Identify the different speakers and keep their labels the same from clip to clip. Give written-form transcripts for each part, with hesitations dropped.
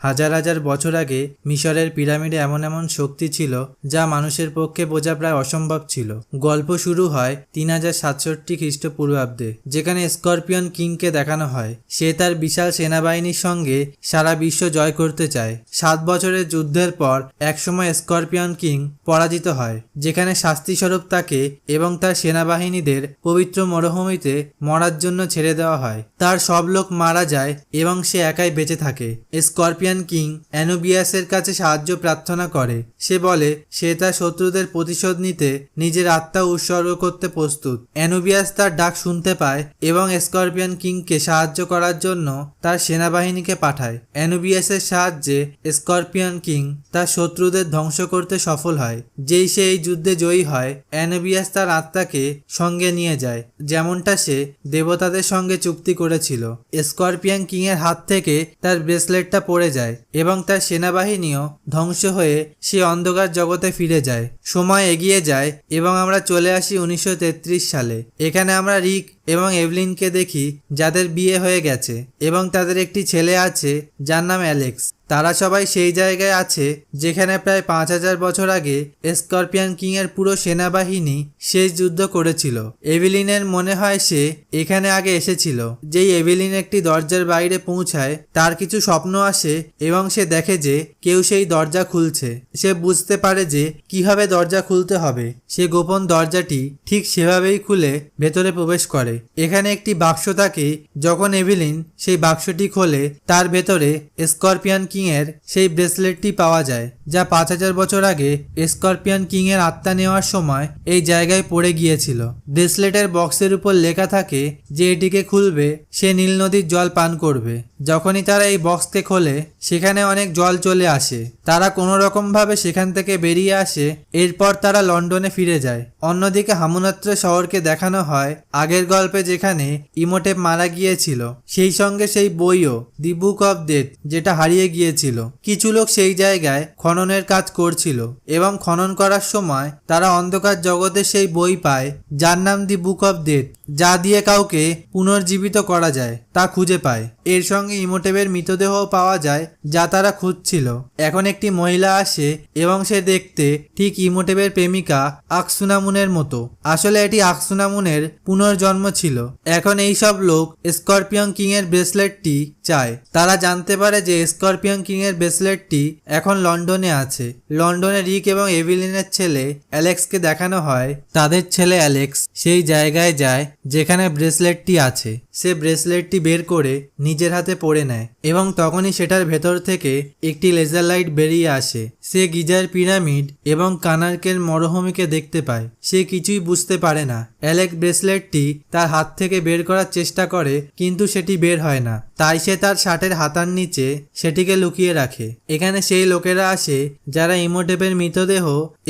Speaker 1: হাজার হাজার বছর আগে মিশরের পিরামিডে এমন এমন শক্তি ছিল যা মানুষের পক্ষে বোঝা প্রায় অসম্ভব ছিল। গল্প শুরু হয় 3067 খ্রিস্টপূর্বাব্দে, যেখানে স্করপিয়ন কিংকে দেখানো হয় সে তার বিশাল সেনাবাহিনীর সঙ্গে সারা বিশ্ব জয় করতে চায়। 7 বছরের যুদ্ধের পর একসময় স্করপিয়ন কিং পরাজিত হয়, যেখানে শাস্তিস্বরূপ তাকে এবং তার সেনাবাহিনীদের পবিত্র মরুভূমিতে মরার জন্য ছেড়ে দেওয়া হয়। তার সব লোক মারা যায় এবং সে একাই বেঁচে থাকে। স্করপিয়ন কিং অ্যানুবিয়াসের কাছে সাহায্য প্রার্থনা করে। সে বলে সে তার শত্রুদের প্রতিশোধ নিতে নিজের আত্মা উৎসর্গ করতে প্রস্তুত। অ্যানুবিয়াস তার ডাক শুনতে পায় এবং স্করপিয়ন কিংকে সাহায্য করার জন্য তার সেনাবাহিনীকে পাঠায়। অ্যানুবিয়াসের সাহায্যে স্করপিয়ন কিং তার শত্রুদের ধ্বংস করতে সফল হয়। যেই সে এই যুদ্ধে জয়ী হয়, অ্যানুবিয়াস তার আত্মাকে সঙ্গে নিয়ে যায়, যেমনটা সে দেবতাদের সঙ্গে চুক্তি করেছিল। স্করপিয়ন কিং এর হাত থেকে তার ব্রেসলেটটা পড়ে যায় এবং তার সেনাবাহিনীও ধ্বংস হয়ে সে অন্ধকার জগতে ফিরে যায়। সময় এগিয়ে যায় এবং আমরা চলে আসি 1933 সালে। এখানে আমরা রিক এবং এভলিনকে দেখি, যাদের বিয়ে হয়ে গেছে এবং তাদের একটি ছেলে আছে যার নাম অ্যালেক্স। তারা সবাই সেই জায়গায় আছে যেখানে প্রায় 5000 বছর আগে স্করপিয়ন কিং এর পুরো সেনাবাহিনী শেষ যুদ্ধ করেছিল। এভেলিনের মনে হয় সে এখানে আগে এসেছিল। যেই এভেলিন একটি দরজার বাইরে পৌঁছায়, তার কিছু স্বপ্ন আসে এবং সে দেখে যে কেউ সেই দরজা খুলছে। সে বুঝতে পারে যে কিভাবে দরজা খুলতে হবে। সে গোপন দরজাটি ঠিক সেভাবেই খুলে ভেতরে প্রবেশ করে। এখানে একটি বাক্স থাকে। যখন এভেলিন সেই বাক্সটি খোলে, তার ভেতরে স্করপিয়ন কিং এর সেই ব্রেসলেটটি পাওয়া যায়, যা 5000 বছর আগে স্করপিয়ন কিং এর আত্মা নেওয়ার সময় এই জায়গায় পড়ে গিয়েছিল। ব্রেসলেটের বক্সের উপর লেখা থাকে যে এটিকে খুলবে সে নীল নদীর জল পান করবে। যখনই তারা এই বক্সকে খোলে, সেখানে অনেক জল চলে আসে। তারা কোনো রকম ভাবে সেখান থেকে বেরিয়ে আসে। এরপর তারা লন্ডনে ফিরে যায়। অন্যদিকে হামুনাত্রা শহরকে দেখানো হয় আগের গল্পে, যেখানে ইমোটেপ মারা গিয়েছিল, সেই সঙ্গে সেই বইও, দি বুক অফ ডেথ, যেটা হারিয়ে গিয়েছিল। কিছু লোক সেই জায়গায় খননের কাজ করছিল এবং খনন করার সময় তারা অন্ধকার জগতে সেই বই পায় যার নাম দি বুক অফ ডেথ, যা দিয়ে কাউকে পুনর্জীবিত করা যায় তা খুঁজে পায়। এর সঙ্গে ইমোটেপের মৃতদেহ পাওয়া যায় যা তারা খুঁজছিল। এখন একটি মহিলা আসে এবং সে দেখতে ঠিক ইমোটেপের প্রেমিকা আকসুনামুনের মতো। আসলে এটি আকসুনামুনের পুনর্জন্ম ছিল। এখন এই সব লোক স্করপিয়ন কিং এর ব্রেসলেটটি চায়। তারা জানতে পারে যে স্করপিয়ন কিং এর ব্রেসলেটটি এখন লন্ডনে আছে। লন্ডনে রিক এবং এভিলিনের ছেলে অ্যালেক্সকে দেখানো হয়। তাদের ছেলে অ্যালেক্স সেই জায়গায় যায় যেখানে ব্রেসলেটটি আছে। সে ব্রেসলেটটি বের করে নিজের হাতে পরে নেয় এবং তখনই সেটার ভেতর থেকে একটি লেজার লাইট বেরিয়ে আসে। সে গিজার পিরামিড এবং কানার্কের মরুভূমিকে দেখতে পায়। সে কিছুই বুঝতে পারে না। অ্যালেক্স ব্রেসলেটটি তার হাত থেকে বের করার চেষ্টা করে, কিন্তু সেটি বের হয় না। তাই সে তার শার্টের হাতার নিচে সেটিকে লুকিয়ে রাখে। এখানে সেই লোকেরা আসে যারা ইমোটেপের মৃতদেহ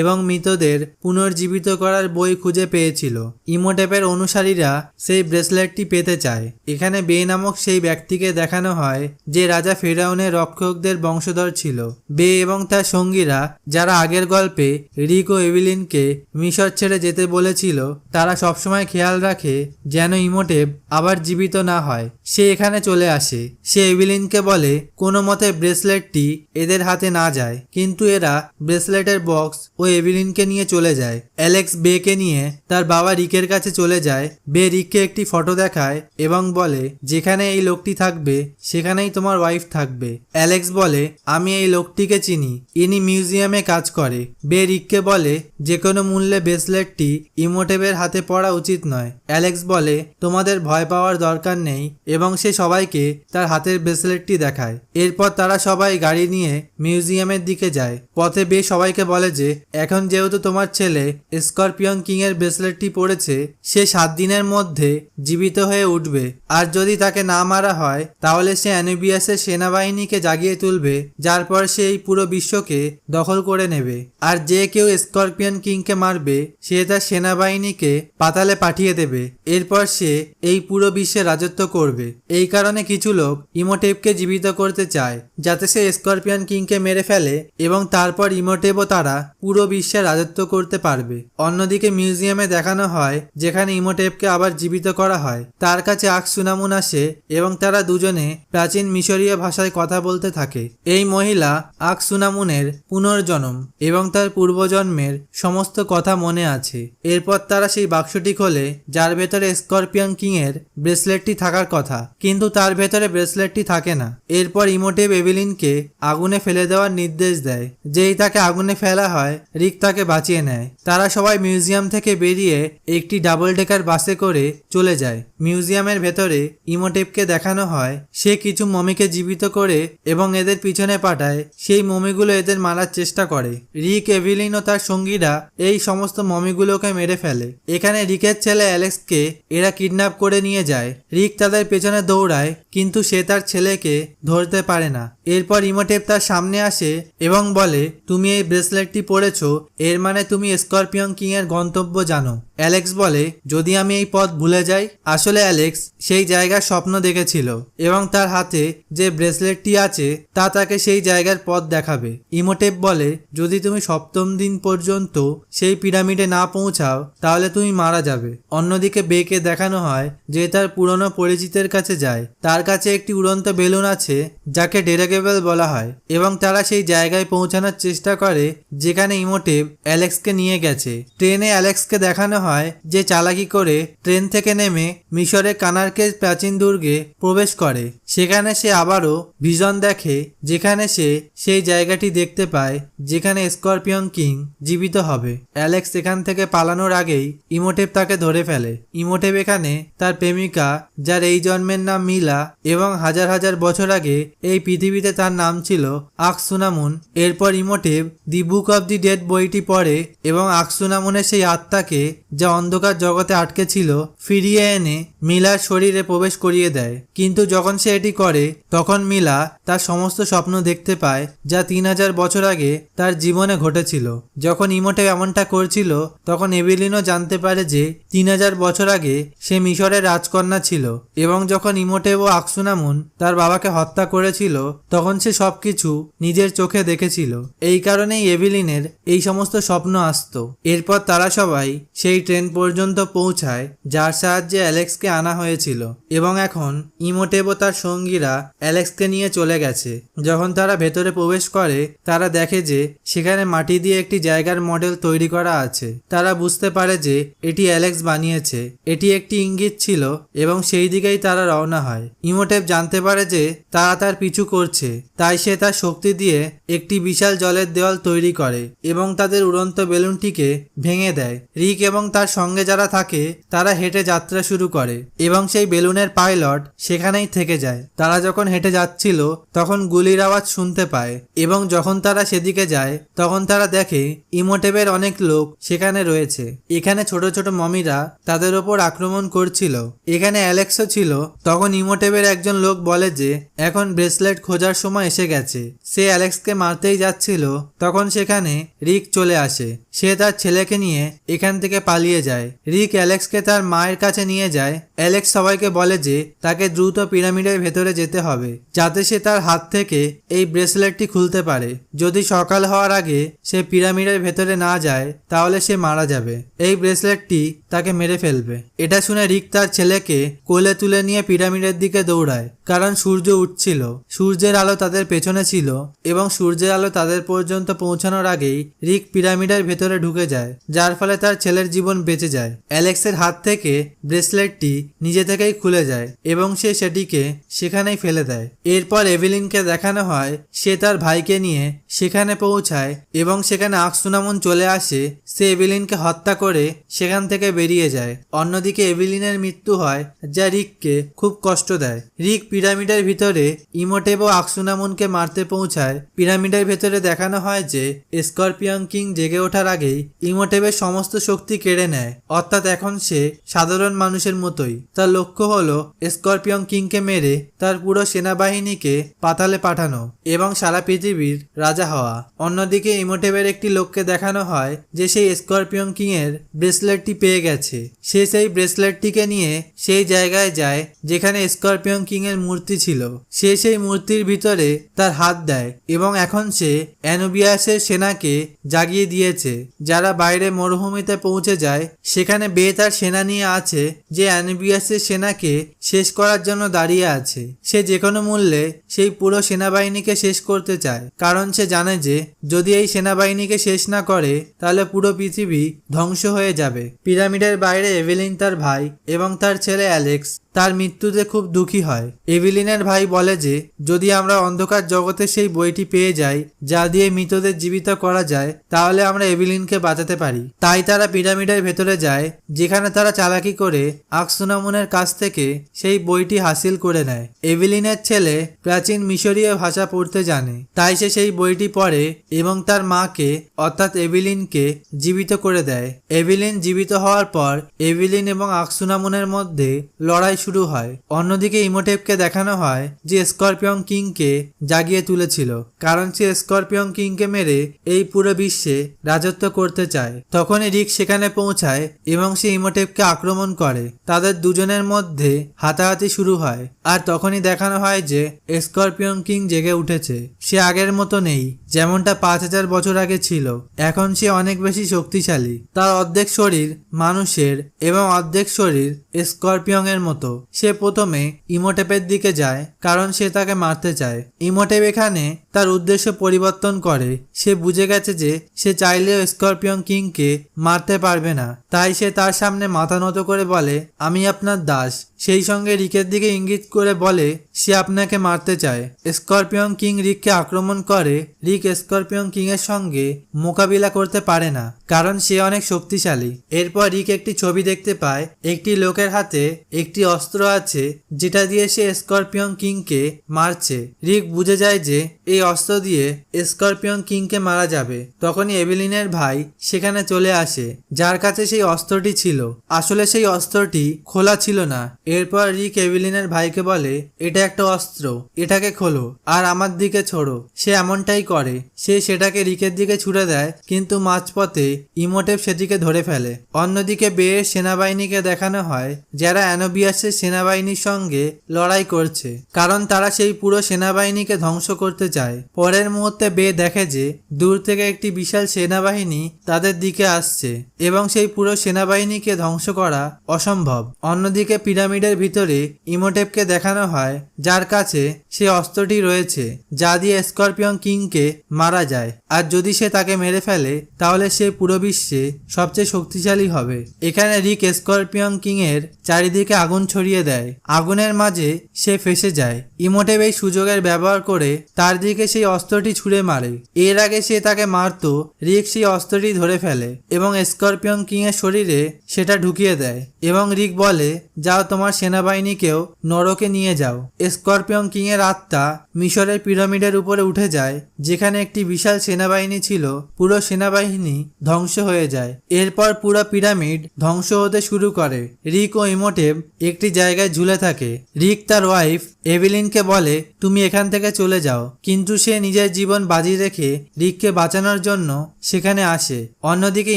Speaker 1: এবং মৃতদের পুনর্জীবিত করার বই খুঁজে পেয়েছিল। ইমোটেপের অনুসারীরা সেই ব্রেসলেটটি পেতে চায়। এখানে বে নামক সেই ব্যক্তিকে দেখানো হয় যে রাজা ফেরাউনের রক্ষকদের বংশধর ছিল। বে এবং তার সঙ্গীরা, যারা আগের গল্পে রিক ও এভিলিনকে মিশর ছেড়ে যেতে বলেছিল, তারা সবসময় খেয়াল রাখে যেন ইমোটেপ আবার জীবিত না হয়। সে এখানে চলে আসে। সে এভিলিনকে বলে কোনো মতে ব্রেসলেটটি এদের হাতে না যায়, কিন্তু এরা ব্রেসলেটের বক্স ও এভিলিনকে নিয়ে চলে যায়। অ্যালেক্স বেকে নিয়ে তার বাবা রিকের কাছে চলে যায়। বে রিককে একটি ফটো দেখায় এবং বলে যেখানে এই লোকটি থাকবে সেখানেই তোমার ওয়াইফ থাকবে। অ্যালেক্স বলে আমি এই লোকটিকে চিনি, ইনি মিউজিয়ামে কাজ করে। বে রিককে বলে যে কোনো মূল্যে ব্রেসলেটটি ইমোটেপের হাতে পড়া উচিত নয়। অ্যালেক্স বলে তোমাদের ভয় পাওয়ার দরকার নেই এবং সে সবাইকে তার হাতের ব্রেসলেটটি দেখায়। এরপর তারা সবাই গাড়ি নিয়ে মিউজিয়ামের দিকে যায়। পথে বে সবাইকে বলে যে এখন যেহেতু তোমার ছেলে স্করপিয়ন কিং এর ব্রেসলেটটি পড়েছে, সে 7 দিনের মধ্যে জীবিত হয়ে উঠবে। আর যদি তাকে না মারা হয় তাহলে সে অ্যানুবিয়াসের সেনাবাহিনীকে জাগিয়ে তুলবে, যার পর সে এই পুরো বিশ্বকে দখল করে নেবে। আর যে কেউ স্করপিয়ন কিংকে মারবে সে তার সেনাবাহিনীকে পাতালে পাঠিয়ে দেবে। এরপর সে এই পুরো বিশ্বে রাজত্ব করবে। এই কারণে কিছু লোক ইমোটেপকে জীবিত করতে চায় যাতে সে স্করপিয়ন কিংকে মেরে ফেলে এবং তারপর ইমোটেপও তারা পুরো বিশ্বে রাজত্ব করতে পারবে। অন্যদিকে মিউজিয়ামে দেখানো হয় যেখানে ইমোটেপকে আবার জীবিত করা হয়। তার কাছে কাছে আকসুনামুন আসে এবং তারা দুজনে প্রাচীন মিশরীয় ভাষায় কথা বলতে থাকে। এই মহিলা আকসুনামুনের পুনর্জন্ম এবং তার পূর্বজন্মের সমস্ত কথা মনে আছে। এরপর তারা সেই বাক্সটি খোলে যার ভেতরে স্করপিয়ন কিং এর ব্রেসলেটটি থাকার কথা, কিন্তু তার ভেতরে ব্রেসলেটটি থাকে না। এরপর ইমোটেব এভিলিনকে আগুনে ফেলে দেওয়ার নির্দেশ দেয়। যেই তাকে আগুনে ফেলা হয়, রিক তাকে বাঁচিয়ে নেয়। তারা সবাই মিউজিয়াম থেকে বেরিয়ে একটি ডাবল ডেকার বাসে করে চলে যায়। মিউজিয়ামের ভেতরে ইমোটেবকে দেখানো হয় সে কিছু মমিকে জীবিত করে এবং এদের পিছনে পাঠায়। সেই মমিগুলো এদের মারার চেষ্টা করে। রিক, এভিলিন ও তার সঙ্গীরা এই সমস্ত মমিগুলোকে মেরে ফেলে। এখানে রিকের ছেলে অ্যালেক্সকে এরা কিডন্যাপ করে নিয়ে যায়। রিক তাদের পেছনে দৌড়ায়, কিন্তু সে তার ছেলেকে ধরতে পারে না। এরপর ইমোটেব তার সামনে আসে এবং বলে, তুমি এই ব্রেসলেটটি পরেছো, এর মানে তুমি স্করপিয়ন কিং এর গন্তব্য জানো। অ্যালেক্স বলে, যদি আমি এই পথ ভুলে যাই? আসলে অ্যালেক্স সেই জায়গার স্বপ্ন দেখেছিল এবং তার হাতে যে ব্রেসলেটটি আছে তা তাকে সেই জায়গার পথ দেখাবে। ইমোটেব বলে, যদি তুমি সপ্তম দিন পর্যন্ত সেই পিরামিডে না পৌঁছাও তাহলে তুমি মারা যাবে। অন্যদিকে বেকে দেখানো হয় যে তার পুরনো পরিচিতের কাছে যায়। তার কাছে একটি উড়ন্ত বেলুন আছে যাকে ডেরাগেবল বলা হয় এবং তারা সেই জায়গায় পৌঁছানোর চেষ্টা করে যেখানে ইমোটেব অ্যালেক্সকে নিয়ে গেছে। ট্রেনে অ্যালেক্সকে দেখানো হয় যে চালাকি করে ট্রেন থেকে নেমে মিশরের কানারকের প্রাচীন দুর্গে প্রবেশ করে। সেখানে সে আবারও ভিশন দেখে, যেখানে সে সেই জায়গাটি দেখতে পায় যেখানে স্করপিয়ন কিং জীবিত হবে। অ্যালেক্স এখান থেকে পালানোর আগেই ইমোটেব তাকে ধরে ফেলে। ইমোটেব এখানে তার প্রেমিকা, যার এই জন্মের নাম মিলা এবং হাজার হাজার বছর আগে এই পৃথিবীতে তার নাম ছিল আকসুনামুন। এরপর ইমোটেব দি বুক অব দি ডেড বইটি পড়ে এবং আকসুনামুনের সেই আত্মাকে, যা অন্ধকার জগতে আটকে ছিল, ফিরিয়ে এনে মিলার শরীরে প্রবেশ করিয়ে দেয়। কিন্তু যখন সে এটি করে তখন মিলা তার সমস্ত স্বপ্ন দেখতে পায় যা 3000 বছর আগে তার জীবনে ঘটেছিল। যখন ইমোটেব এমনটা করছিল তখন এভিলিনও জানতে পারে যে 3000 বছর আগে সে মিশরের রাজকন্যা ছিল এবং যখন ইমোটেব ও আকসুনামুন তার বাবাকে হত্যা করেছিল তখন সে সবকিছু নিজের চোখে দেখেছিল। এই কারণেই এভিলিনের এই সমস্ত স্বপ্ন আসতো। এরপর তারা সবাই সেই ট্রেন পর্যন্ত পৌঁছায় যার সাহায্যে অ্যালেক্সকে আনা হয়েছিল এবং এখন ইমোটেব ও তার সঙ্গীরা অ্যালেক্সকে নিয়ে চলে গেছে। যখন তারা ভেতরে প্রবেশ করে তারা দেখে যে সেখানে মাটি দিয়ে একটি জায়গার মডেল তৈরি করা আছে। তারা বুঝতে পারে যে এটি অ্যালেক্স বানিয়েছে। এটি একটি ইঙ্গিত ছিল এবং সেই দিকেই তারা রওনা হয়। ইমোটেব জানতে পারে যে তারা তার পিছু করছে, তাই সে তার শক্তি দিয়ে একটি বিশাল জলের দেওয়াল তৈরি করে এবং তাদের উড়ন্ত বেলুনটিকে ভেঙে দেয়। রিক এবং তার সঙ্গে যারা থাকে তারা হেঁটে যাত্রা শুরু করে এবং সেই বেলুনের পাইলট সেখানেই থেকে যায়। তারা যখন হেঁটে যাচ্ছিল তখন গুলির আওয়াজ শুনতে পায় এবং যখন তারা সেদিকে যায় তখন তারা দেখে ইমোটেবের অনেক লোক সেখানে রয়েছে। এখানে ছোট ছোট মমিরা তাদের ওপর আক্রমণ করছিল। এখানে অ্যালেক্সও ছিল। তখন ইমোটেবের একজন লোক বলে যে এখন ব্রেসলেট খোঁজার সময় এসে গেছে। সে অ্যালেক্সকে মারতেই যাচ্ছিল তখন সেখানে রিক চলে আসে। সে তার ছেলেকে নিয়ে এখান থেকে পালিয়ে যায়। রিক অ্যালেক্সকে তার মায়ের কাছে নিয়ে যায়। অ্যালেক্স সবাইকে বলে যে তাকে দ্রুত পিরামিডের ভেতরে যেতে হবে যাতে সে তার হাত থেকে এই ব্রেসলেটটি খুলতে পারে। যদি সকাল হওয়ার আগে সে পিরামিডের ভেতরে না যায় তাহলে সে মারা যাবে। এই ব্রেসলেটটি তাকে মেরে ফেলবে। এটা শুনে রিক তার ছেলেকে কোলে তুলে নিয়ে পিরামিডের দিকে দৌড়ায়, কারণ সূর্য উঠছিল। সূর্যের আলো তাদের পেছনে ছিল এবং সূর্যের আলো তাদের পর্যন্ত পৌঁছানোর আগেই রিক পিরামিডের ভেতরে ঢুকে যায়, যার ফলে তার ছেলের জীবন বেঁচে যায়। অ্যালেক্সের হাত থেকে ব্রেসলেটটি নিজে থেকেই খুলে যায় এবং সে সেটিকে সেখানেই ফেলে দেয়। এরপর এভিলিনকে দেখানো হয় সে তার ভাইকে নিয়ে সেখানে পৌঁছায় এবং সেখানে আকসুনামুন চলে আসে। সে এভিলিনকে হত্যা করে সেখান থেকে বেরিয়ে যায়। অন্যদিকে এভিলিনের মৃত্যু হয়, যা রিককে খুব কষ্ট দেয়। রিক পিরামিডের ভিতরে ইমোটেব ও আকসুনামুনকে মারতে পৌঁছায়। পিরামিডের ভেতরে দেখানো হয় যে স্করপিয়ন কিং জেগে ওঠার আগেই ইমোটেবের সমস্ত শক্তি কেড়ে নেয়, অর্থাৎ এখন সে সাধারণ মানুষের মতোই। তার লক্ষ্য হলো স্করপিয়ন কিংকে মেরে তার পুরো সেনাবাহিনীকে পাতালে পাঠানো এবং সারা পৃথিবীর রাজা হওয়া। অন্যদিকে ইমোটেবের একটি লোককে দেখানো হয় যে সেই স্করপিয়ন কিং এর ব্রেসলেটটি পেয়ে গেছে। সে সেই ব্রেসলেটটিকে নিয়ে সেই জায়গায় যায় যেখানে স্করপিয়ন কিং এর মূর্তি ছিল। সে সেই মূর্তির ভিতরে তার হাত দেয় এবং এখন সে অ্যানুবিয়াসের সেনাকে জাগিয়ে দিয়েছে, যারা বাইরে মরুভূমিতে পৌঁছে যায়। সেখানে বে তার সেনা নিয়ে আছে, যে অ্যানুবিয়াসের সেনাকে শেষ করার জন্য দাঁড়িয়ে আছে। সে যে কোনো মূল্যে সেই পুরো সেনাবাহিনীকে শেষ করতে চায়, কারণ সে জানে যে যদি এই সেনাবাহিনীকে শেষ না করে তাহলে পুরো পৃথিবী ধ্বংস হয়ে যাবে। পিরামিডের বাইরে এভেলিন, তার ভাই এবং তার ছেলে অ্যালেক্স তার মৃত্যুতে খুব দুঃখী হয়। এভিলিনের ভাই বলে যে যদি আমরা অন্ধকার জগতে সেই বইটি পেয়ে যাই যা দিয়ে মৃতদের জীবিত করা যায়, তাহলে আমরা এভিলিনকে বাঁচাতে পারি। তাই তারা পিরামিডের ভেতরে যায়, যেখানে তারা চালাকি করে আকসুনামুনের কাছ থেকে সেই বইটি হাসিল করে নেয়। এভিলিনের ছেলে প্রাচীন মিশরীয় ভাষা পড়তে জানে, তাই সে সেই বইটি পড়ে এবং তার মাকে অর্থাৎ এভিলিনকে জীবিত করে দেয়। এভিলিন জীবিত হওয়ার পর এভিলিন এবং আকসুনামুনের মধ্যে লড়াই শুরু হয়। অন্যদিকে ইমোটেপকে দেখানো হয় যে স্করপিয়ন কিংকে জাগিয়ে তুলেছিল, কারণ সে স্করপিয়ন কিংকে মেরে এই পুরো বিশ্বে রাজত্ব করতে চায়। তখনই রিক সেখানে পৌঁছায় এবং সে ইমোটেপকে আক্রমণ করে। তাদের দুজনের মধ্যে হাতাহাতি শুরু হয়, আর তখনই দেখানো হয় যে স্করপিয়ন কিং জেগে উঠেছে। সে আগের মতো নেই, যেমনটা 5000 বছর আগে ছিল। এখন সে অনেক বেশি শক্তিশালী। তার অর্ধেক শরীর মানুষের এবং অর্ধেক শরীর স্করপিয়নের মতো। সে প্রথমে ইমোটেপের দিকে যায়, কারণ সে তাকে মারতে চায়। ইমোটেপ এখানে তার উদ্দেশ্য পরিবর্তন করে। সে বুঝে গেছে যে সে চাইলেও স্করপিয়ন কিংকে মারতে পারবে না, তাই সে তার সামনে মাথা নত করে বলে, আমি আপনার দাস। সেই সঙ্গে রিকের দিকে ইঙ্গিত করে বলে সে আপনাকে মারতে চায়। স্করপিয়ন কিং রিককে আক্রমণ করে। রিক স্করপিয়ন কিং এর সঙ্গে মোকাবিলা করতে পারে না, কারণ সে অনেক শক্তিশালী। এরপর রিক একটি ছবি দেখতে পায়। একটি লোকের হাতে একটি অস্ত্র আছে, যেটা দিয়ে সে স্করপিয়ন কিংকে মারছে। রিক বুঝে যায় যে এই অস্ত্র দিয়ে স্করপিয়ন কিংকে মারা যাবে। তখনই এভিলিনের ভাই সেখানে চলে আসে, যার কাছে সেই অস্ত্রটি ছিল। আসলে সেই অস্ত্রটি খোলা ছিল না। এরপর রিক এভিলিনের ভাইকে বলে, এটা একটা অস্ত্র, এটাকে খোলো আর আমার দিকে ছোড়ো। সে এমনটাই করে। সে সেটাকে রিকের দিকে ছুড়ে দেয়, কিন্তু মাঝপথে ইমোটেপ সেটিকে ধরে ফেলে। অন্যদিকে বেয়ের সেনাবাহিনীকে দেখানো হয়, যারা অ্যানোবিয়াসের সেনাবাহিনীর সঙ্গে লড়াই করছে, কারণ তারা সেই পুরো সেনাবাহিনীকে ধ্বংস করতে চায়। পরের মুহূর্তে বে দেখে যে দূর থেকে একটি বিশাল সেনাবাহিনী তাদের দিকে আসছে এবং সেই পুরো সেনাবাহিনীকে ধ্বংস করা অসম্ভব। অন্যদিকে পিরামিডের ভিতরে ইমোটেপকে দেখানো হয়, যার কাছে সে অস্ত্রটি রয়েছে যা দিয়ে স্করপিয়ন কিংকে মারা যায়। আর যদি সে তাকে মেরে ফেলে তাহলে সে পুরো বিশ্বে সবচেয়ে শক্তিশালী হবে। এখানে রিক স্করপিয়ন কিং এর চারিদিকে আগুন ছড়িয়ে দেয়। আগুনের মাঝে সে ফেসে যায়। ইমোটেপ এই সুযোগের ব্যবহার করে তার দিকে সেই অস্ত্রটি ছুঁড়ে মারে। এর আগে সে তাকে মারতো, রিক সেই অস্ত্রটি ধরে ফেলে এবং স্করপিয়ন কিং এর শরীরে সেটা ঢুকিয়ে দেয় এবং রিক বলে, যাও তোমার সেনাবাহিনীকেও নরকে নিয়ে যাও। স্করপিয়ন কিং এর আত্মা মিশরের পিরামিডের উপরে উঠে যায়, যেখানে একটি বিশাল সেনাবাহিনী ছিল। পুরো সেনাবাহিনী ধ্বংস হয়ে যায়। এরপর পুরো পিরামিড ধ্বংস হতে শুরু করে। রিক ও ইমোটেপ একটি জায়গায় ঝুলে থাকে। রিক তার ওয়াইফ এভিলিনকে বলে, তুমি এখান থেকে চলে যাও, কিন্তু সে নিজের জীবন বাজি রেখে রিককে বাঁচানোর জন্য সেখানে আসে। অন্যদিকে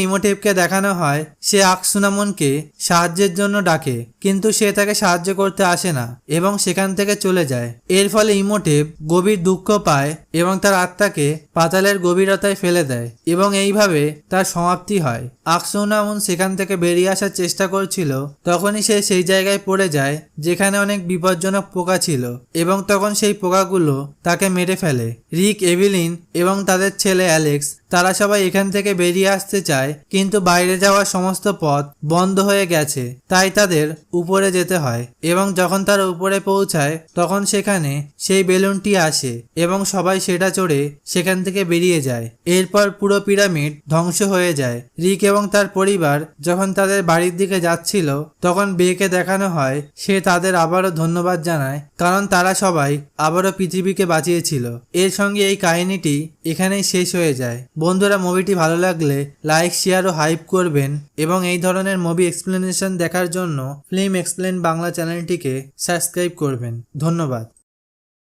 Speaker 1: ইমোটেপকে দেখানো হয়, সে আকসুনামনকে সাহায্যের জন্য ডাকে, কিন্তু সে তাকে সাহায্য করতে আসে না এবং সেখান থেকে চলে যায়। এর ফলে ইমোটেপ গভীর দুঃখ পায় এবং তার আত্মাকে পাতালের গভীরতায় ফেলে দেয় এবং এইভাবে তার সমাপ্তি হয়। আকসুনামন সেখান থেকে বেরিয়ে আসার চেষ্টা করছিল, তখনই সে সেই জায়গায় পড়ে যায় যেখানে অনেক বিপজ্জনক পোকা ছিল এবং তখন সেই পোকাগুলো তাকে মেরে ফেলে। রিক, এভিলিন এবং তাদের ছেলে অ্যালেক্স তারা সবাই এখান থেকে বেরিয়ে আসতে চায়, কিন্তু বাইরে যাওয়ার সমস্ত পথ বন্ধ হয়ে গেছে। তাই তাদের উপরে যেতে হয় এবং যখন তারা উপরে পৌঁছায় তখন সেখানে সেই বেলুনটি আসে এবং সবাই সেটা চড়ে সেখান থেকে বেরিয়ে যায়। এরপর পুরো পিরামিড ধ্বংস হয়ে যায়। রিক এবং তার পরিবার যখন তাদের বাড়ির দিকে যাচ্ছিল, তখন বেকে দেখানো হয় সে তাদের আবারও ধন্যবাদ জানায়, কারণ তারা সবাই আবারও পৃথিবীকে বাঁচিয়েছিল। এর সঙ্গে এই কাহিনীটি এখানেই শেষ হয়ে যায়। বন্ধুরা, মুভিটি ভালো লাগলে লাইক, শেয়ার ও হাইপ করবেন এবং এই ধরনের মুভি এক্সপ্লেনেশন দেখার জন্য ফিল্ম এক্সপ্লেন বাংলা চ্যানেলটিকে সাবস্ক্রাইব করবেন। ধন্যবাদ।